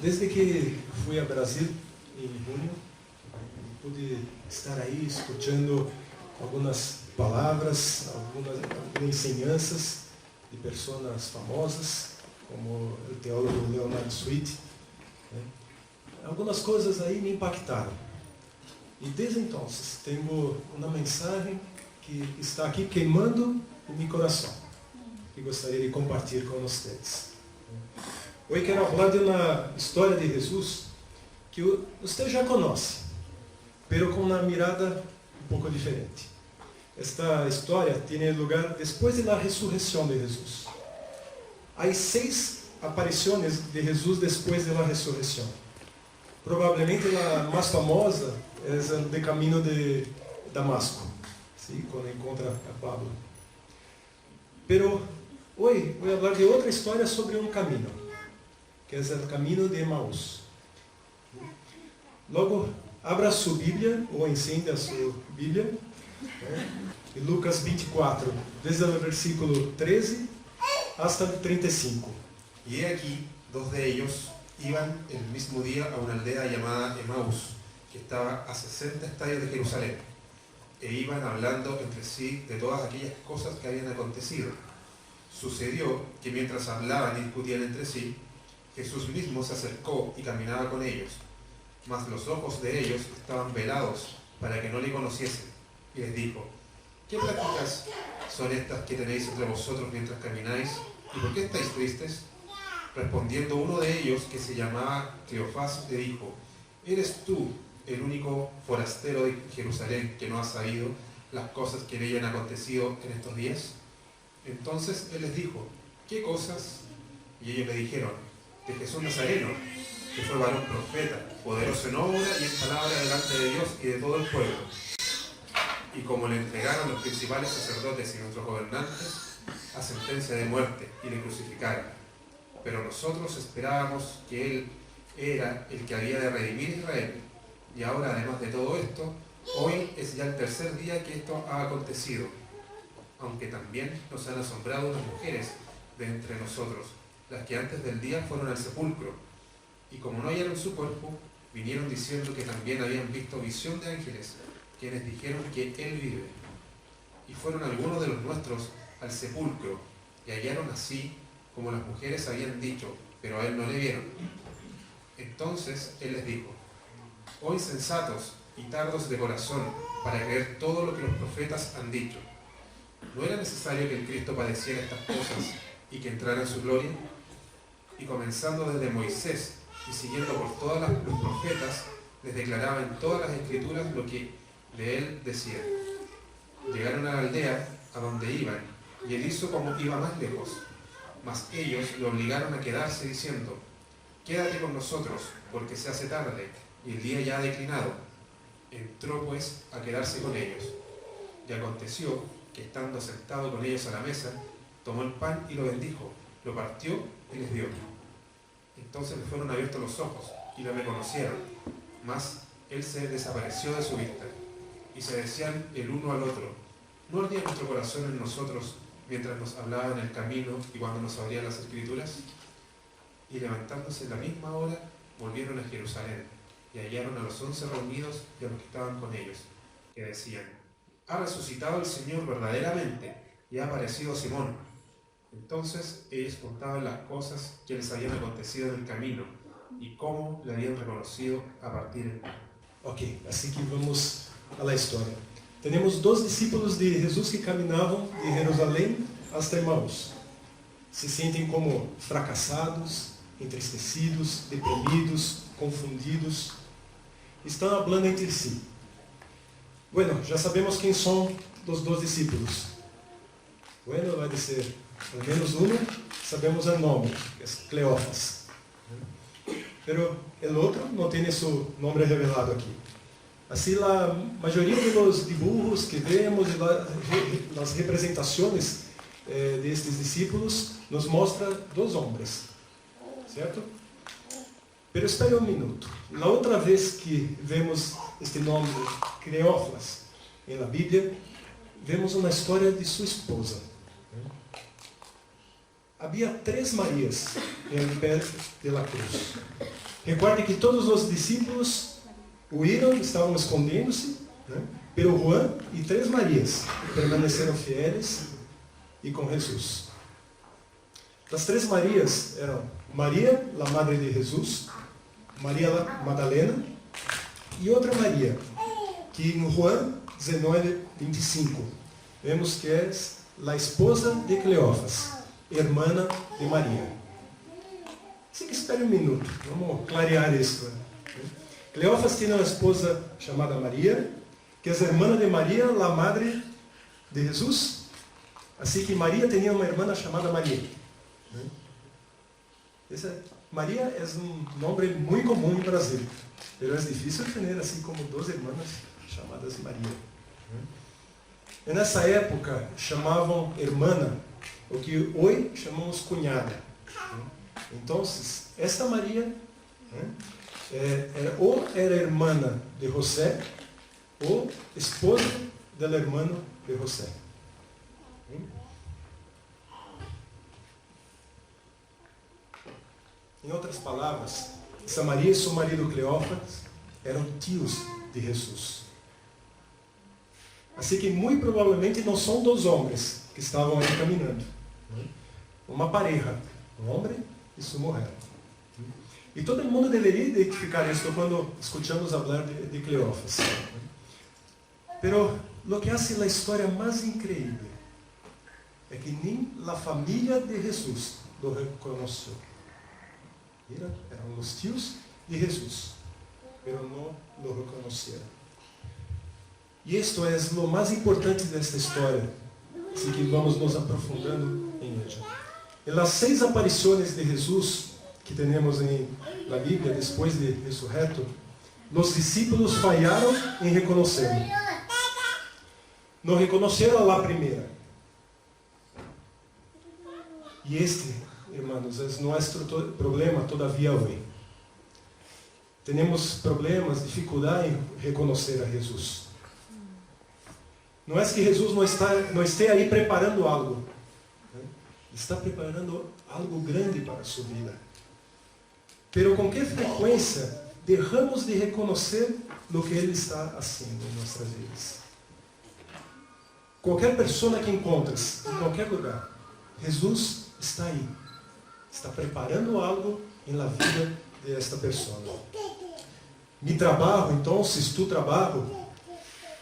Desde que fui a Brasil em junho, pude estar aí escutando algumas palavras, algumas enseñanças de pessoas famosas, como o teólogo Leonard Sweet. Algumas coisas aí me impactaram. E desde então, tenho uma mensagem que está aqui queimando em meu coração, que gostaria de compartilhar com vocês. Hoje quero falar de uma história de Jesus que você já conhece, pero com uma mirada um pouco diferente. Esta história tem lugar depois da ressurreição de Jesus. Há 6 aparições de Jesus depois da ressurreição. Provavelmente a mais famosa é o de caminho de Damasco, ¿sí? Quando encontra a Pablo. Pero hoje vou falar de outra história sobre um caminho, que é o caminho de Emaús. Logo, abra sua Bíblia, ou encenda a sua Bíblia, em Lucas 24, desde o versículo 13 hasta el 35. Y he aquí, 2 de ellos iban el mismo día a una aldea llamada Emaús, que estaba a 60 estadios de Jerusalén, e iban hablando entre sí de todas aquellas cosas que habían acontecido. Sucedió que mientras hablaban y discutían entre sí, Jesús mismo se acercó y caminaba con ellos, mas los ojos de ellos estaban velados para que no le conociesen, y les dijo: ¿Qué prácticas son estas que tenéis entre vosotros mientras camináis? ¿Y por qué estáis tristes? Respondiendo uno de ellos, que se llamaba Cleofás, le dijo: ¿Eres tú el único forastero de Jerusalén que no ha sabido las cosas que le hayan acontecido en estos días? Entonces él les dijo: ¿Qué cosas? Y ellos le dijeron: de Jesús Nazareno, que fue varón profeta, poderoso en obra y en palabra delante de Dios y de todo el pueblo. Y como le entregaron los principales sacerdotes y nuestros gobernantes a sentencia de muerte y le crucificaron. Pero nosotros esperábamos que Él era el que había de redimir a Israel. Y ahora, además de todo esto, hoy es ya el 3er día que esto ha acontecido. Aunque también nos han asombrado unas mujeres de entre nosotros, las que antes del día fueron al sepulcro. Y como no hallaron su cuerpo, vinieron diciendo que también habían visto visión de ángeles, quienes dijeron que Él vive. Y fueron algunos de los nuestros al sepulcro, y hallaron así como las mujeres habían dicho, pero a Él no le vieron. Entonces Él les dijo: oh insensatos y tardos de corazón, para creer todo lo que los profetas han dicho. ¿No era necesario que el Cristo padeciera estas cosas y que entrara en su gloria? Y comenzando desde Moisés y siguiendo por todos los profetas, les declaraba en todas las escrituras lo que de él decían. Llegaron a la aldea a donde iban, y él hizo como iba más lejos, mas ellos lo obligaron a quedarse diciendo: quédate con nosotros, porque se hace tarde, y el día ya ha declinado. Entró pues a quedarse con ellos. Y aconteció que, estando sentado con ellos a la mesa, tomó el pan y lo bendijo, lo partió y les dio. Entonces les fueron abiertos los ojos, y lo reconocieron, mas él se desapareció de su vista. Y se decían el uno al otro: ¿no ardía nuestro corazón en nosotros mientras nos hablaba en el camino y cuando nos abrían las escrituras? Y levantándose en la misma hora, volvieron a Jerusalén, y hallaron a los 11 reunidos y a los que estaban con ellos, que decían: ha resucitado el Señor verdaderamente, y ha aparecido a Simón. Entonces ellos contaban las cosas que les habían acontecido en el camino, y cómo le habían reconocido a partir del pan. Ok, assim que vamos a la história. Temos 2 discípulos de Jesus que caminavam de Jerusalém hasta Emaús. Se sentem como fracassados, entristecidos, deprimidos, confundidos. Estão falando entre si. Bueno, já sabemos quem são os 2 discípulos. Bueno, vai ser al menos um, sabemos o nome, que é Cleofas. Pero el outro não tem seu nome revelado aqui. Assim, a maioria dos dibujos que vemos e as representações de estes discípulos nos mostra 2 homens, certo? Pero espere um minuto. Na outra vez que vemos este nome Cleofas na Bíblia, vemos uma história de sua esposa. havia 3 Marias em pé da cruz. Recorde que todos os discípulos huíram, estavam escondendo-se, né? Pero Juan e 3 Marias permaneceram fiéis e com Jesus. As 3 Marias eram Maria, a madre de Jesus, Maria Madalena e outra Maria, que em Juan 19:25 vemos que é a esposa de Cleófas, irmã de Maria. Assim que espere um minuto, vamos clarear isso. Cleófas tinha uma esposa chamada Maria, que é irmã de Maria, a madre de Jesus. Assim que Maria tinha uma irmã chamada Maria. Maria é um nome muito comum no Brasil, mas é difícil ter assim como 2 irmãs chamadas Maria. E nessa época chamavam irmã o que hoje chamamos cunhada. Então, esta Maria ou era irmã de José ou esposa do irmão de José. Em outras palavras, essa Maria e seu marido Cleófas eram tios de Jesus. Assim que, muito provavelmente, não são 2 homens que estavam aí caminhando. Uma pareja, um homem e sua mulher. E todo mundo deveria identificar isso quando escutamos falar de Cleófas. Pero o que hace a história mais incrível é que nem a família de Jesus lo reconheceu. Eram os tios de Jesus, mas não lo reconheceram. E isto é o mais importante desta história, assim que vamos nos aprofundando em ela. Em las 6 aparições de Jesus que temos na Bíblia, depois de ressurreto, os discípulos falharam em reconhecê-lo. Não reconheceram a primeira. E este, irmãos, é nosso problema todavia hoje. Temos problemas, dificuldade em reconhecer a Jesus. Não é que Jesus não esteja aí preparando algo. Está preparando algo grande para a sua vida. Pero com que frequência deixamos de reconhecer o que Ele está fazendo em nossas vidas? Qualquer pessoa que encontres, em qualquer lugar, Jesus está aí. Está preparando algo na vida desta pessoa. Mi trabalho, então, se tu trabalho,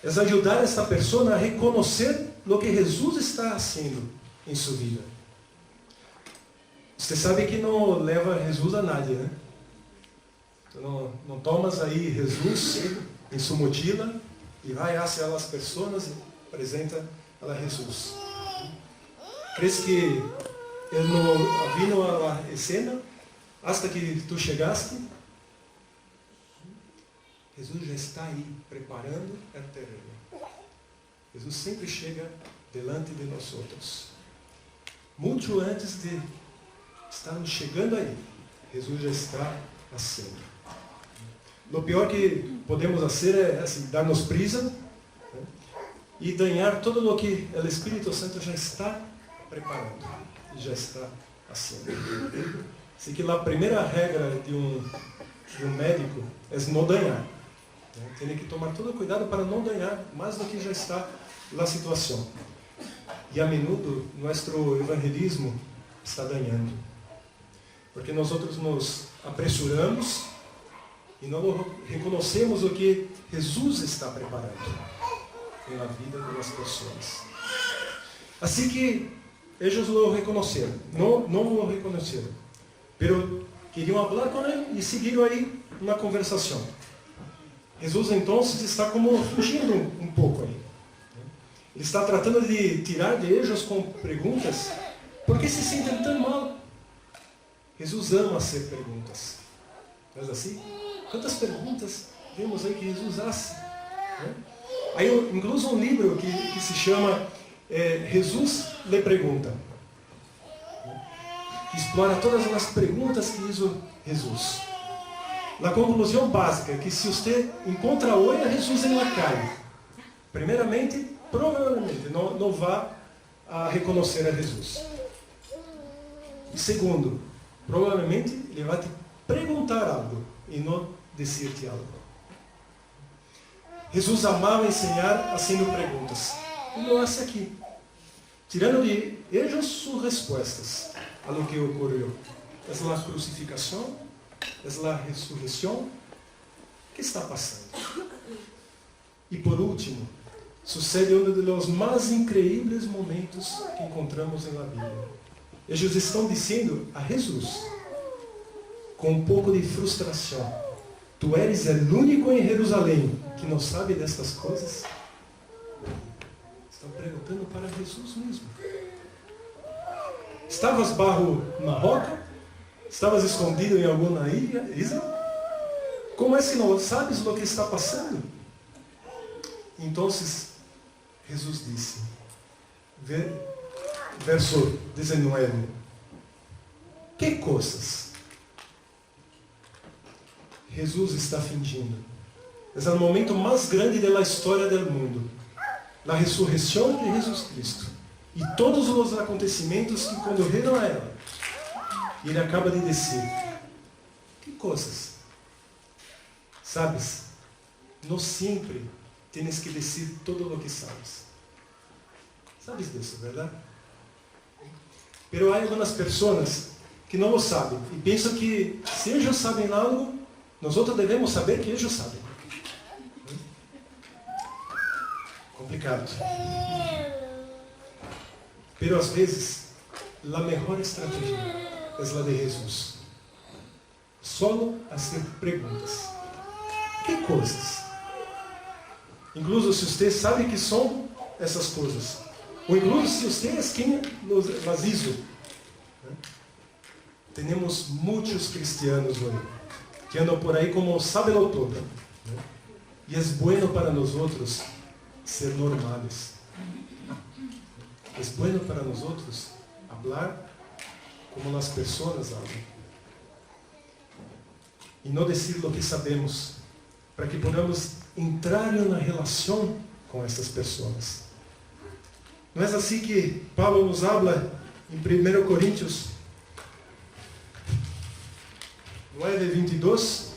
é ajudar esta pessoa a reconhecer o que Jesus está fazendo em sua vida. Você sabe que não leva Jesus a nadie, né? Não tomas aí Jesus em sua mochila e vai hacia as pessoas e apresenta a Jesus. ¿Crees que Ele não vino à cena hasta que tu chegaste? Jesus já está aí preparando o terreno. Jesus sempre chega delante de nós outros. Muito antes de estarmos chegando aí, Jesus já está fazendo. O pior que podemos fazer é assim, dar-nos prisa, né? E ganhar todo o que o Espírito Santo já está preparando e já está fazendo. Assim que a primeira regra de um médico é não danhar. Tem que tomar todo cuidado para não danhar mais do que já está na situação. E a menudo, nosso evangelismo está danhando. Porque nós outros nos apressuramos e não reconhecemos o que Jesus está preparando na vida das pessoas. Assim que eles o reconheceram, não o reconheceram, mas queriam falar com ele e seguiram aí uma conversação. Jesus então está como fugindo um pouco aí. Ele está tratando de tirar de eles com perguntas. Por que se sentem tão mal? Jesus ama fazer perguntas. Não é assim? Quantas perguntas vemos aí que Jesus faz? Aí incluso um livro que se chama Jesus lhe pergunta. Que explora todas as perguntas que hizo Jesus. A conclusão básica é que se você encontra hoje a Jesus em la calle, primeiramente, provavelmente não vá a reconhecer a Jesus. E segundo, provavelmente ele vai te perguntar algo e não dizer-te algo. Jesus amava ensinar fazendo perguntas. E lo hace aqui, tirando de ellos sus respuestas a lo que ocorreu. É a crucificação? É a ressurreição? O que está passando? E por último, sucede um dos mais incríveis momentos que encontramos na Bíblia. Eles estão dizendo a Jesus, com um pouco de frustração: tu eres o único em Jerusalém que não sabe destas coisas? Estão perguntando para Jesus mesmo. Estavas bajo uma roca? Estavas escondido em alguma ilha? Como é que não sabes o que está passando? Então, Jesus disse, verso 19, que coisas? Jesus está fingindo. É o momento mais grande da história do mundo. A ressurreição de Jesus Cristo. E todos os acontecimentos que conduziram a ela. E ele acaba de dizer, que coisas? Sabes, não sempre tens que dizer tudo o que sabes. Sabes disso, verdade? Pero há algumas pessoas que não o sabem e pensam que se eles sabem algo, nós outros devemos saber que eles sabem. Complicado. Pero às vezes, a melhor estratégia é a de Jesus. Solo fazer perguntas. Que coisas? Incluso se você sabe que são essas coisas. Ou incluso se você é quem las hizo. Temos muitos cristianos hoje que andam por aí como sábelo todo. E é bueno para nós outros ser normales. É bueno para nós outros falar como as pessoas hablam. E não dizer o que sabemos, para que podamos entrar em uma relação com essas pessoas. Não é assim que Paulo nos habla em 1 Coríntios 9:22?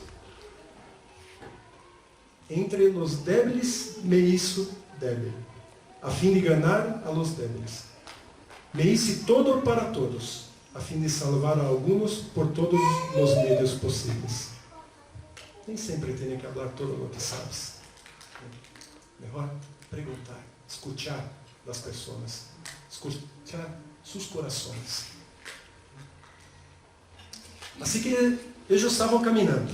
Entre os débiles me hizo débil, a fim de ganhar a los débiles. Me hice todo para todos, a fim de salvar a alguns por todos os meios possíveis. Nem sempre tem que falar todo o que sabes. Melhor perguntar, escuchar das pessoas, escuchar seus corações. Assim que eles estavam caminhando.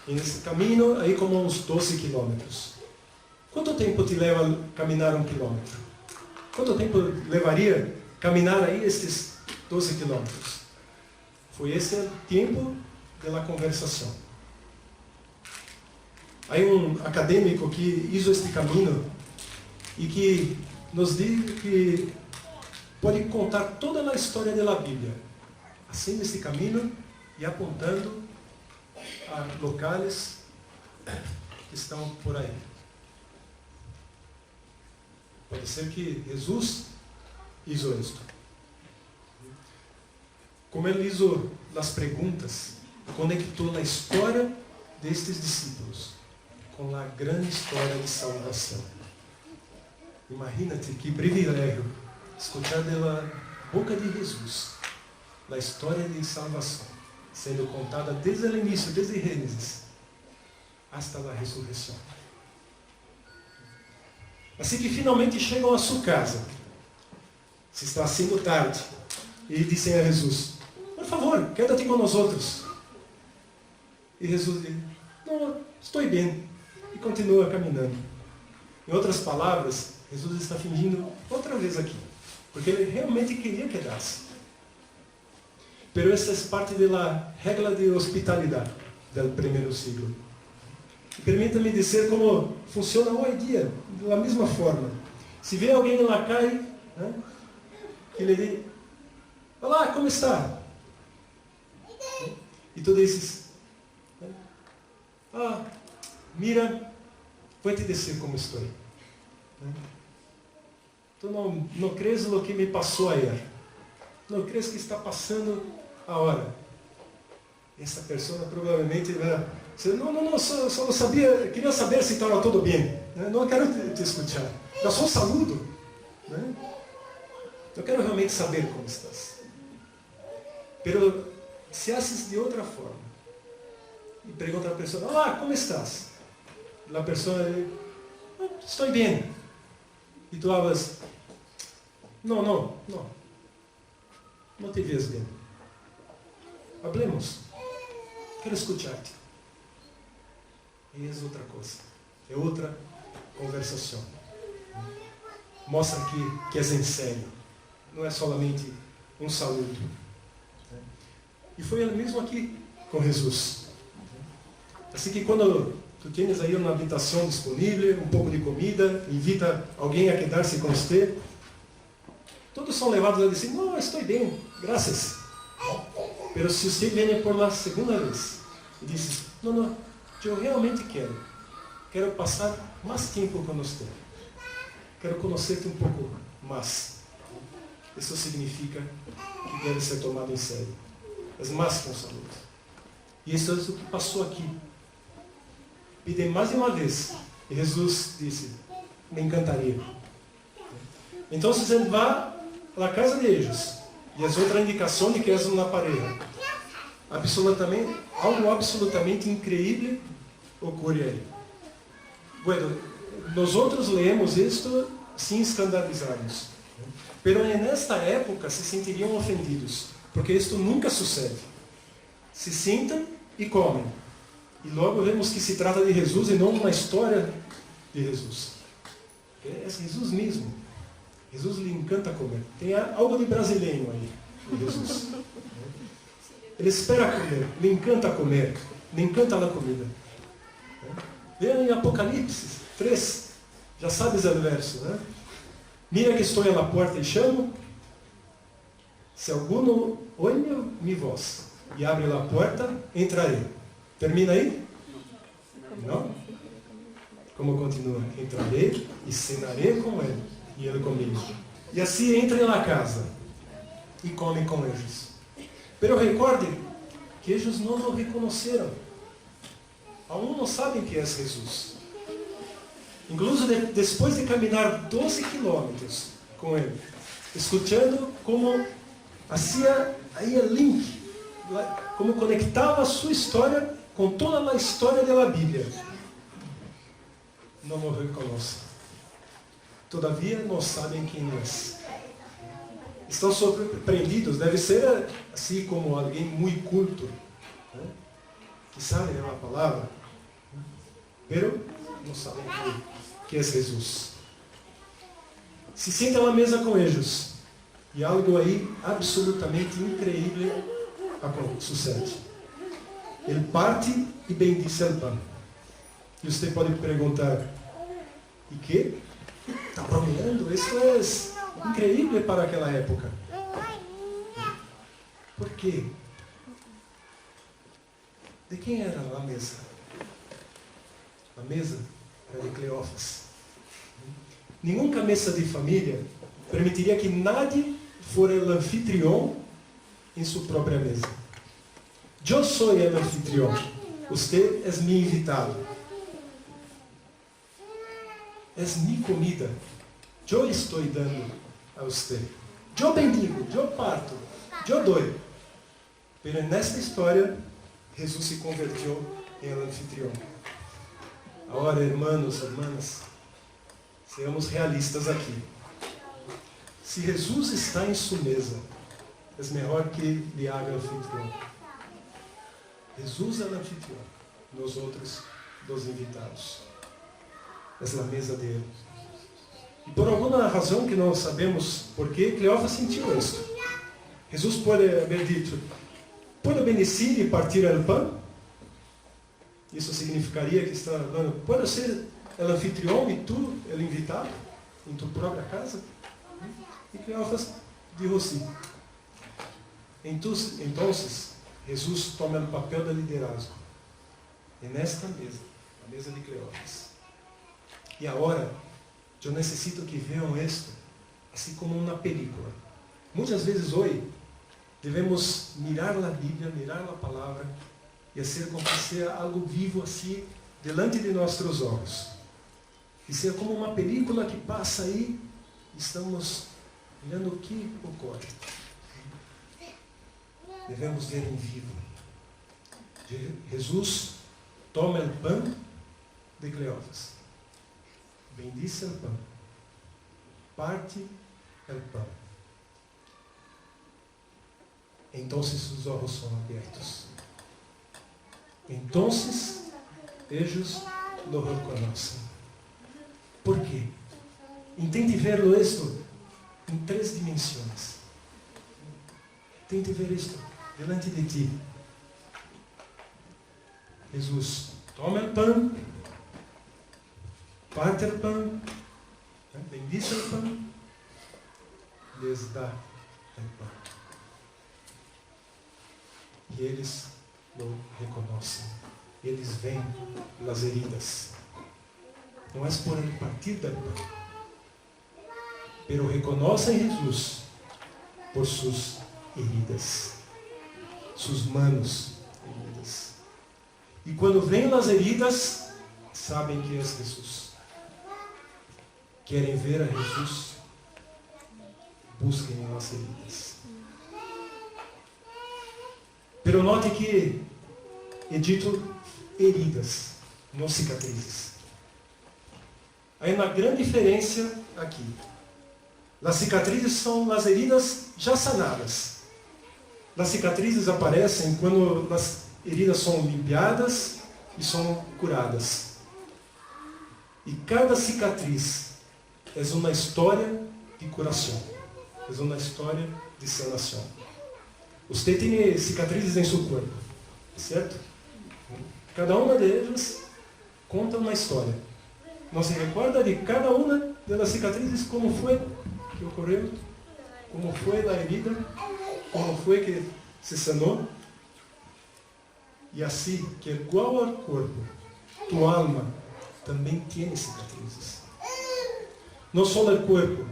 E nesse caminho, aí como uns 12 quilômetros. Quanto tempo te leva caminhar 1 quilômetro? Quanto tempo levaria caminhar aí esses 12 quilômetros? Foi esse o tempo da conversação. Há um acadêmico que hizo este caminho e que nos diz que pode contar toda a história da Bíblia, assim este caminho e apontando a locais que estão por aí. Pode ser que Jesus hizo isto. Como ele hizo as perguntas, conectou a história destes discípulos com a grande história de salvação. Imagina-te que privilégio escutar da boca de Jesus a história de salvação, sendo contada desde o início, desde Gênesis, hasta a ressurreição. Assim que finalmente chegam a sua casa, se está sendo tarde, e dizem a Jesus, por favor, quédate com nós outros. E Jesus diz, não, estou bem. E continua caminhando. Em outras palavras, Jesus está fingindo outra vez aqui, porque ele realmente queria quedar-se. Pero esta é parte da regra de hospitalidade do primeiro siglo. E permita-me dizer como funciona hoje em dia, da mesma forma. Se vê alguém na calle, que lhe diz, olá, como está? E tu dizes, mira, vou te dizer como estou. Tu não crees no que me passou ayer. não crees que está passando a hora? Essa pessoa provavelmente vai dizer, não, só sabia, queria saber se estava tudo bem. Não quero te escutar. Eu só saludo. Né? Eu quero realmente saber como estás. Pero se haces de outra forma e pergunta à pessoa, olá, como estás? A pessoa diz, estou bem. E tu hablas, não te vês bem. Hablemos. Quero escutar-te. E é outra coisa. É outra conversação. Mostra que és em sério. Não é solamente um saúdo. E foi o mesmo aqui com Jesus. Assim que quando tu tens aí uma habitação disponível, um pouco de comida, invita alguém a quedar-se com você, todos são levados a dizer, não, estou bem, graças. Mas se você vem por lá segunda vez e diz, não, eu realmente quero passar mais tempo com você. Quero conhecer-te um pouco mais. Isso significa que deve ser tomado em sério. É mais que um saludo. E isso é o que passou aqui. Pedi mais de uma vez. E Jesus disse, me encantaria. Então, se você vai à casa de ellos, e as outra indicação de que és uma pareja, algo absolutamente incrível ocorre aí. Bueno, nós outros leemos isto sem escandalizarmos. Pero nesta época se sentiriam ofendidos, porque isto nunca sucede. Se sentam e comem. E logo vemos que se trata de Jesus e não uma história de Jesus. É Jesus mesmo. Jesus lhe encanta comer. Tem algo de brasileiro aí, de Jesus. Ele espera comer, lhe encanta comer, lhe encanta a comida. Veja em Apocalipse 3, já sabes o verso, né? Mira que estou na porta e chamo, se alguno oye mi voz e abre a porta, entrarei. Termina aí? Não? Como continua? Entrarei e cenarei com ele, e ele comigo. E assim entra na casa e come com eles. Pero recorde que eles não o reconheceram. Aún não sabem que é Jesus. Incluso depois de caminhar 12 quilômetros com ele, escutando como fazia aí o link, como conectava a sua história com toda a história da Bíblia. Não o reconhecem. Todavia não sabem quem é. Estão surpreendidos, deve ser assim como alguém muito culto, né? Que sabe a palavra, pero não sabem que é Jesus. Se sentam à mesa com eles, e algo aí absolutamente incrível sucede. Ele parte e bendice o pão. E você pode perguntar, e que? Está bromeando? Isso é incrível para aquela época. Por quê? De quem era a mesa? A mesa era de Cleófas. Nenhuma cabeça de família permitiria que nadie fuera o anfitrião em sua própria mesa. Eu sou o anfitrião. Você é meu invitado. É minha comida. Eu estou dando a você. Eu bendigo, eu parto, eu dou. Mas nesta história, Jesus se convertiu em anfitrião. Agora, irmãos, irmãs, sejamos realistas aqui. Se Jesus está em sua mesa, é melhor que lhe haga anfitrião. Jesus é o anfitrião, nós outros, dos invitados. É a mesa dele. E por alguma razão que não sabemos porquê, Cleófas sentiu isso. Jesus pode haver dito, pode bendecir e partir o pão? Isso significaria que está falando, pode ser o anfitrião e tu, o invitado, em tua própria casa? E Cleófas disse assim. Então, Jesus toma o papel da liderazgo. E nesta mesa, a mesa de Cleófas. E agora, eu necessito que vejam isto assim como uma película. Muitas vezes hoje, devemos mirar a Bíblia, mirar a palavra e fazer com que seja algo vivo assim, delante de nossos olhos. Que seja como uma película que passa aí, estamos olhando o que ocorre. Devemos ver em vivo. Jesus toma o pão de Cleófas, bendice o pão, parte o pão. Então os olhos são abertos. Então eles lo reconhecem. Por quê? Intente verlo isto em 3 dimensões. Tente ver isto delante de ti. Jesus toma o pão, parte o pão, bendice o pão, lhes dá o pão. E eles lo reconhecem. Eles veem as heridas. Não é por ele partir do pão, pero reconhecem Jesus por suas heridas, suas manos heridas. E quando veem as heridas, sabem que é Jesus. Querem ver a Jesus, busquem as heridas. Pero note que é dito heridas, não cicatrizes. Há uma grande diferença aqui. As cicatrizes são as heridas já sanadas. As cicatrizes aparecem quando as heridas são limpiadas e são curadas. E cada cicatriz é uma história de curação, é uma história de sanação. Você tem cicatrizes em seu corpo, certo? Cada uma delas conta uma história. Não se recorda de cada uma das cicatrizes, como foi que ocorreu, como foi a herida, como foi que se sanou. E assim, que igual ao corpo, tua alma também tem cicatrizes. Não só o corpo,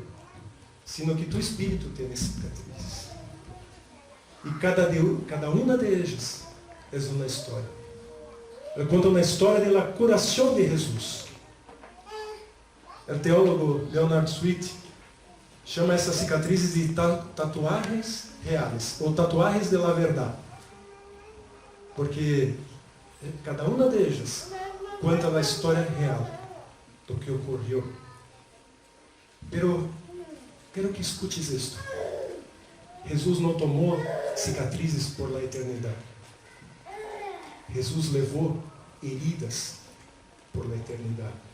sino que tu espírito tem cicatrizes. E cada uma delas é uma história. Eu conto uma história da curação de Jesus. O teólogo Leonard Sweet chama essas cicatrizes de tatuagens reais, ou tatuagens de la verdade. Porque cada uma delas conta a história real do que ocorreu. Pero quero que escutes isto. Jesus não tomou cicatrizes por la eternidade. Jesus levou heridas por la eternidade.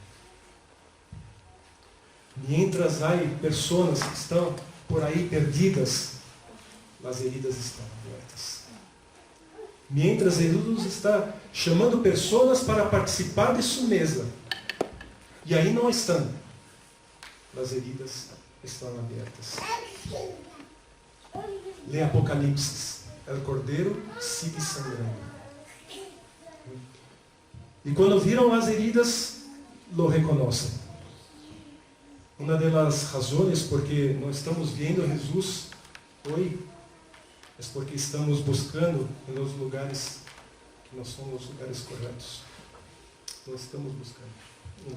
Mientras há pessoas que estão por aí perdidas, as heridas estão abertas. Mientras Jesus está chamando pessoas para participar de sua mesa, e aí não estão, as heridas estão abertas. Lê Apocalipse, o cordeiro sigue sangrando. E quando viram as heridas, lo reconhecem. Uma das razões porque não estamos vendo Jesus hoje é porque estamos buscando nos lugares que não são os lugares corretos. Não estamos buscando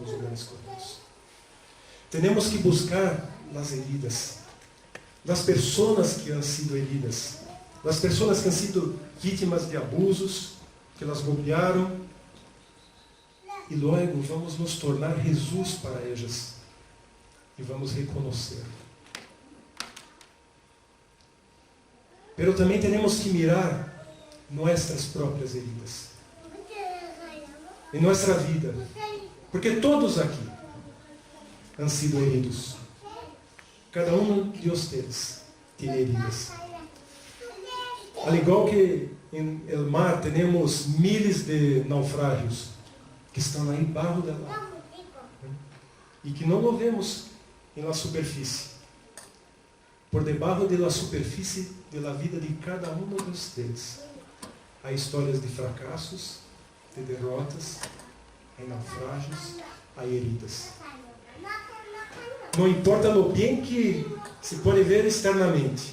nos lugares corretos. Temos que buscar as heridas, das pessoas que han sido heridas, das pessoas que han sido vítimas de abusos, que las golpearam, e logo vamos nos tornar Jesus para elas. E vamos reconhecer. Pero também temos que mirar nossas próprias heridas. Em nossa vida. Porque todos aqui han sido heridos. Cada um de vocês tem heridas. Al igual que em el mar temos miles de naufrágios que estão aí embaixo da água. E que não o vemos em la superfície. Por debaixo de la superfície de la vida de cada um de vocês, há histórias de fracassos, de derrotas, há naufrágios, há heridas. Não importa o bem que se pode ver externamente,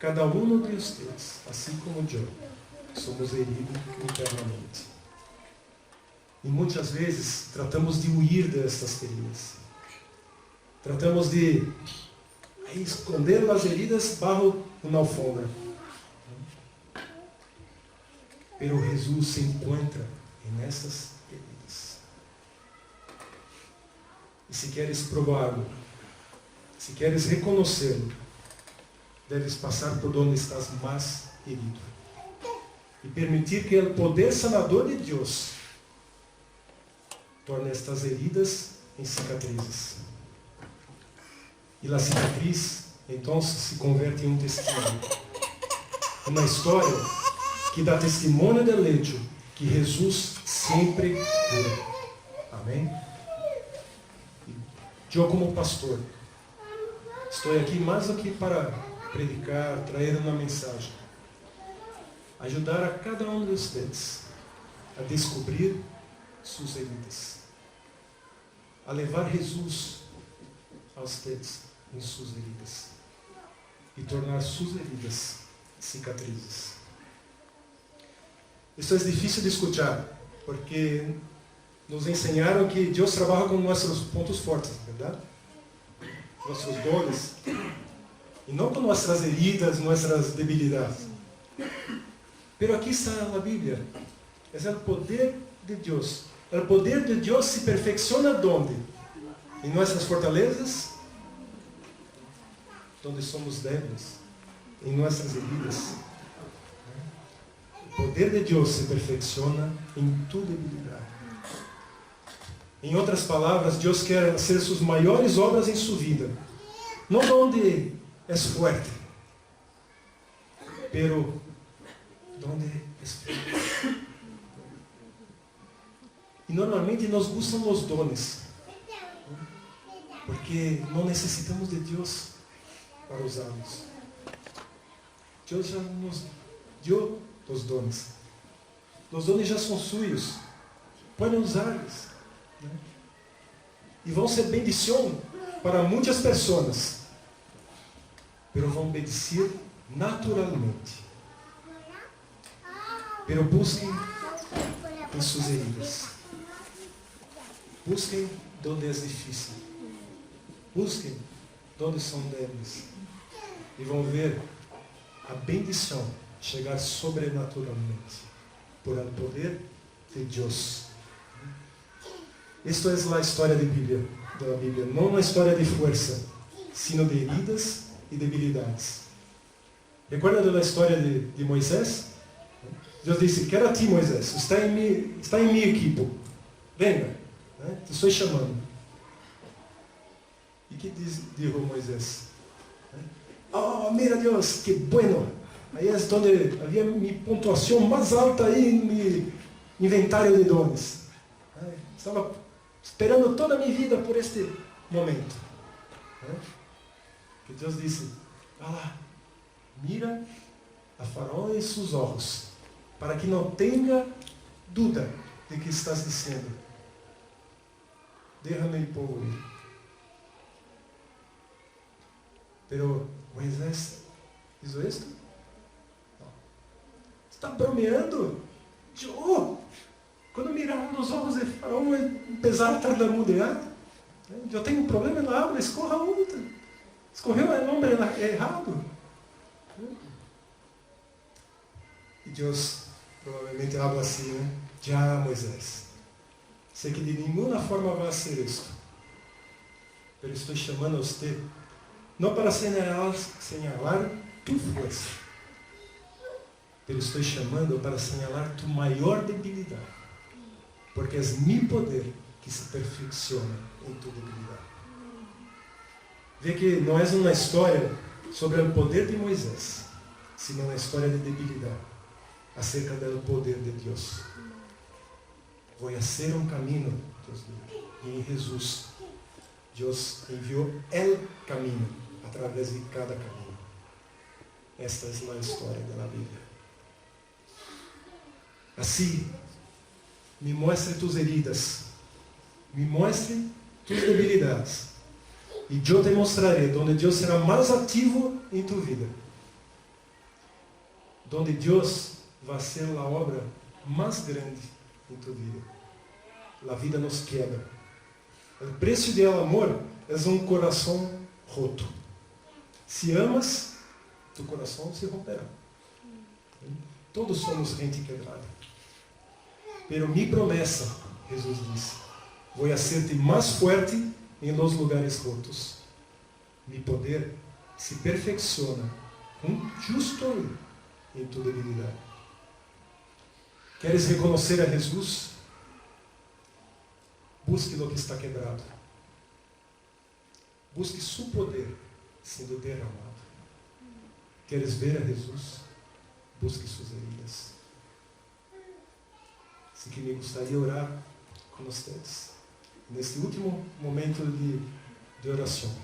cada uno de ustedes, así como yo, somos heridos internamente. E muitas vezes tratamos de huir destas feridas. Tratamos de esconder as heridas bajo uma alfombra. Pero Jesus se encontra nessas heridas. E se queres provar-lo, se queres reconhecê-lo, deves passar por onde estás mais herido. E permitir que o poder sanador de Deus torne estas heridas em cicatrizes. E a cicatriz, então, se converte em um testemunho. Uma história que dá testemunho do hecho que Jesus sempre cura. Amém? Eu, como pastor, estou aqui mais do que para predicar, trazer uma mensagem. Ajudar a cada um de vocês a descobrir suas heridas. A levar Jesus a vocês em suas heridas. E tornar suas heridas cicatrizes. Isso é difícil de escutar, porque nos ensinaram que Deus trabalha com nossos pontos fortes, verdade? Nossos dones. E não com nossas heridas, nossas debilidades. Pero aqui está na Bíblia. É o poder de Deus. O poder de Deus se perfecciona onde? Em nossas fortalezas, onde somos débeis, em nossas heridas. O poder de Deus se perfecciona em tua debilidade. Em outras palavras, Deus quer fazer suas maiores obras em sua vida. Não onde és forte, pero onde és forte. E normalmente nos gustam os dones, porque não necessitamos de Deus para usá-los. Deus já nos deu os dones. Os dones já são suyos. Podem usá-los. E vão ser bendição para muitas pessoas. Pero vão bendecir naturalmente. Pero busquem em suas heridas. Busquem onde é difícil. Busquem onde são débeis. E vão ver a bendição chegar sobrenaturalmente por el poder de Deus. Esta é a história da Bíblia, não uma história de força, sino de heridas e debilidades. Recuerda da história de Moisés? Deus disse: quero a ti, Moisés, está em minha equipe, venga, te estou chamando. E que dijo Moisés? Oh, mira Deus, que bueno. Aí é onde havia minha pontuação mais alta aí no meu inventário de dones. Estava esperando toda a minha vida por este momento. Que Deus disse: vá lá, mira a Faraó em seus olhos, para que não tenha dúvida de que estás dizendo. Déjame el povo ir. Pero Moisés hizo esto? Não. Está bromeando? Eu, quando mirar nos olhos de Faraó, apesar de tartamudear, eu tenho um problema na aula, escorra outra. Escorreu o nome errado. E Deus provavelmente habla assim, né? Já, Moisés, sei que de nenhuma forma vai ser isto. Pero estou chamando a você não para señalar tu força, pero estou chamando para señalar tu maior debilidade, porque é meu poder que se perfecciona em tu debilidade. Vê que não é uma história sobre o poder de Moisés, sino uma história de debilidade, acerca do poder de Deus. Vou ser um caminho, Deus diz, e em Jesus, Deus enviou o caminho, através de cada caminho. Esta é a história da Bíblia. Assim, me mostre tus heridas, me mostre tus debilidades, e eu te mostrarei onde Deus será mais ativo em tu vida. donde Deus vai ser a obra mais grande em tu vida. A vida nos quebra. O preço do amor é um coração roto. Se amas, tu coração se romperá. Todos somos gente quebrada. Pero mi promessa, Jesus disse, vou hacerte mais forte em los lugares rotos. Mi poder se perfecciona justo em tu debilidade. ¿Queres reconhecer a Jesus? Busque lo que está quebrado. Busque su poder sendo derramado. ¿Queres ver a Jesus? Busque suas heridas. Assim que me gostaria orar com vocês neste último momento de oração.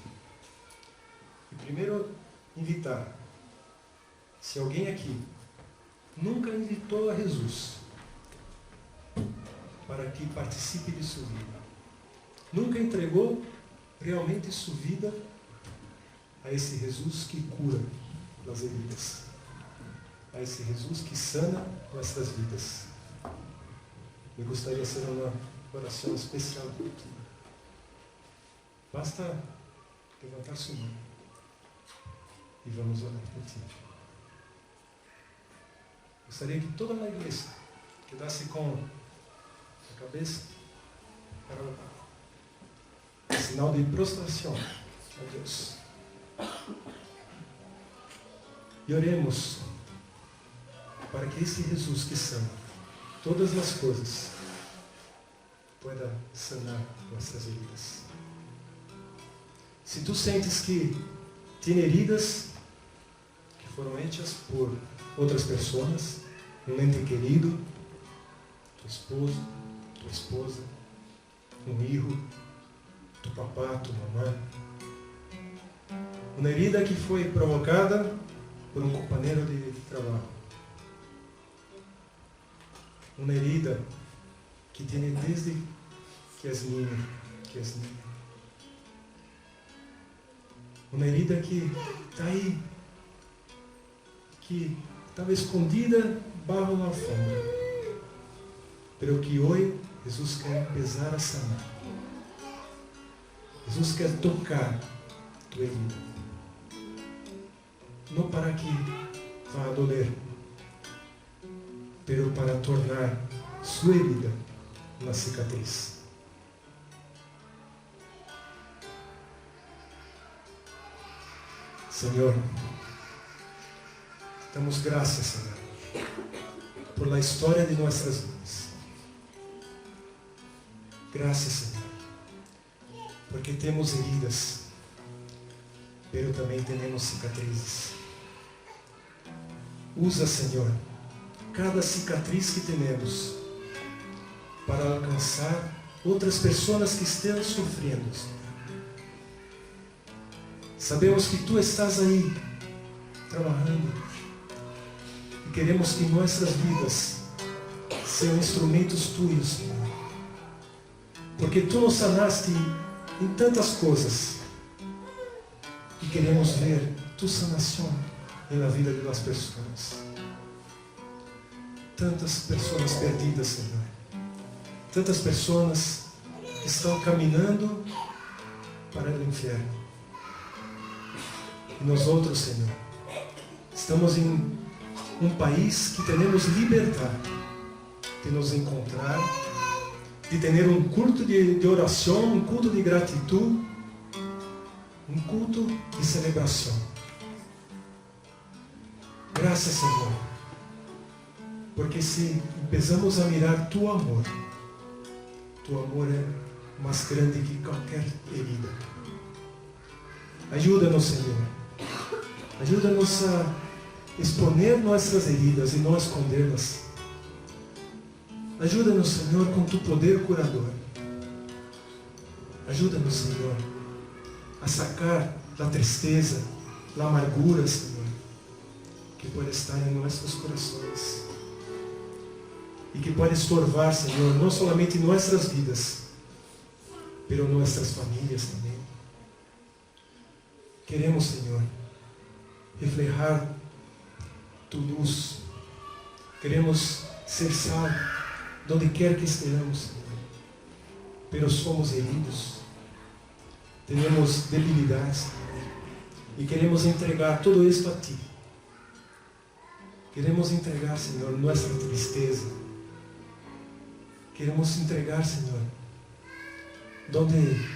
E primeiro invitar, se alguém aqui nunca invitou a Jesus para que participe de sua vida, nunca entregou realmente sua vida a esse Jesus que cura as heridas, a esse Jesus que sana nossas vidas. Me gostaria de fazer uma oração especial por ti. Basta levantar sua mão e vamos orar por ti. Gostaria que toda a igreja quedasse com a cabeça para o sinal de prostração a Deus. E oremos para que esse Jesus que sana todas as coisas pueda sanar nossas heridas. Se tu sentes que tem heridas que foram hechas por outras pessoas, um ente querido, tu esposo, tua esposa, um filho, tu papá, tu mamã, uma herida que foi provocada por um companheiro de trabalho, uma herida que tem desde que és niño, uma herida que está aí, que estava escondida bajo a alfombra, pero que hoje Jesus quer pesar a sanar. Jesus quer tocar tua herida, não para que vá a doler, pero para tornar sua herida uma cicatriz. Senhor, damos graças, Senhor, por la história de nossas vidas. Graças, Senhor, porque temos heridas, pero também temos cicatrizes. Usa, Senhor, cada cicatriz que temos para alcançar outras pessoas que estejam sofrendo. Sabemos que Tu estás aí trabalhando e queremos que nossas vidas sejam instrumentos Tuyos, Senhor, porque Tu nos sanaste em tantas coisas e queremos ver Tu sanação na vida das pessoas. Tantas pessoas perdidas, Senhor. Tantas pessoas que estão caminhando para o inferno. E nós outros, Senhor, estamos em um país que temos liberdade de nos encontrar, de ter um culto de oração, um culto de gratidão, um culto de celebração. Graças, Senhor, porque se começamos a mirar Tu amor é mais grande que qualquer herida. Ajuda-nos, Senhor. Ajuda-nos a exponer nossas heridas e não escondê-las. Ajuda-nos, Senhor, com Tu poder curador. Ajuda-nos, Senhor, a sacar da tristeza, da amargura, Senhor, que pode estar em nossos corações e que pode estorvar, Senhor, não somente nossas vidas, mas nossas famílias também. Queremos, Senhor, reflejar Tu luz Queremos ser sal donde quer que estejamos, Senhor. Pero somos heridos. Temos debilidades, Senhor. E queremos entregar tudo isso a Ti. Queremos entregar, Senhor, nossa tristeza. Queremos entregar, Senhor, donde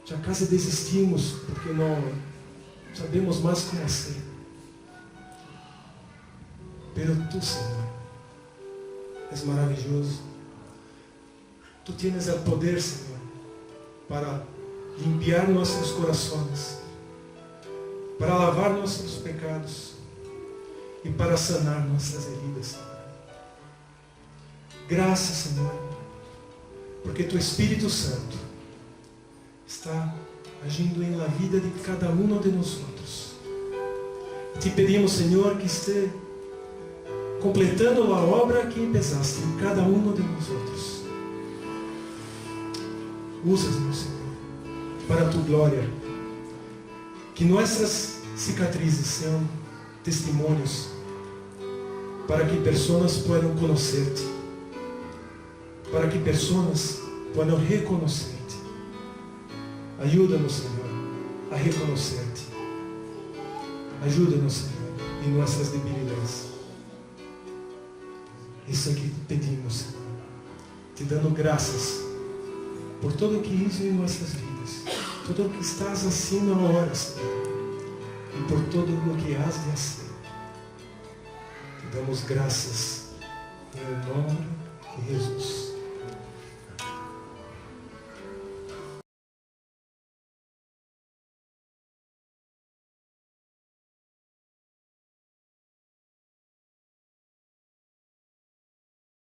já quase desistimos porque não sabemos mais como ser. Pero Tu, Senhor, és maravilhoso. Tu tienes o poder, Senhor, para limpiar nossos corações, para lavar nossos pecados e para sanar nossas heridas, Senhor. Graças, Senhor, porque Tu Espírito Santo está agindo em la vida de cada um de nós. Te pedimos, Senhor, que esteja completando a obra que empezaste em cada um de nós. Usa-nos, Senhor, para a Tu glória. Que nossas cicatrizes sejam testemunhos para que pessoas possam conhecer-te, para que pessoas possam reconhecer-te. Ajuda-nos, Senhor, a reconhecer-te. Ajuda-nos, Senhor, em nossas debilidades. Isso é que pedimos, Senhor, te dando graças por tudo que hizo em nossas vidas, tudo o que estás haciendo agora, Senhor, e por tudo o que has de fazer. Te damos graças em nome de Jesus.